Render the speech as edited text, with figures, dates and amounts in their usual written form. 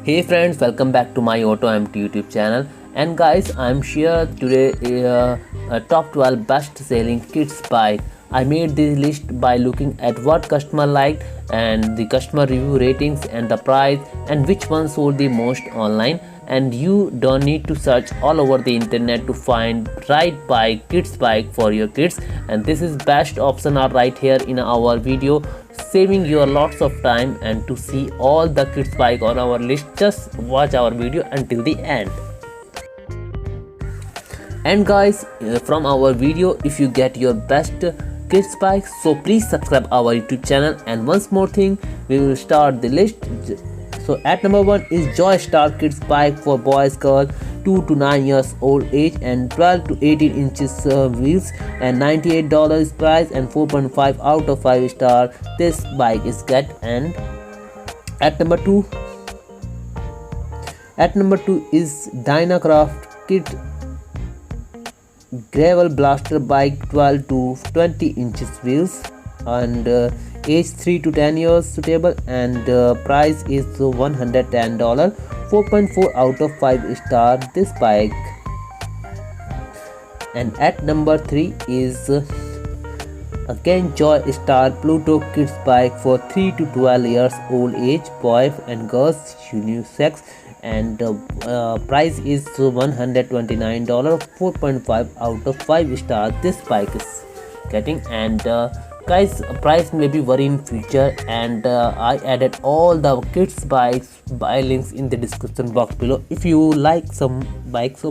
Hey friends, welcome back to my Auto MT YouTube channel. And guys, I'm here today a top 12 best selling kids bike. I made this list by looking at what customer liked and the customer review ratings and the price and which one sold the most online. And you don't need to search all over the internet to find right bike, kids bike for your kids. And this is best option are right here in our video, saving you lots of time. And to see all the kids bike on our list, just watch our video until the end. And guys, from our video, if you get your best kids bike, so please subscribe our YouTube channel. And once more thing, we will start the list. So at number 1 is JOYSTAR kids bike for boys, girls 2 to 9 years old age and 12 to 18 inches wheels, and $98 is price and 4.5 out of 5 star this bike is get. And at number 2 is Dynacraft kid gravel blaster bike 12 to 20 inches wheels and age 3 to 10 years suitable, and price is $110, 4.4 out of 5 star this bike. And at number 3 is again JOYSTAR Pluto kids bike for 3 to 12 years old age, boys and girls, unisex, and price is $129, 4.5 out of 5 star this bike is getting. And guys, price may be vary in future, and I added all the kids bikes buy links in the description box below if you like some bikes. So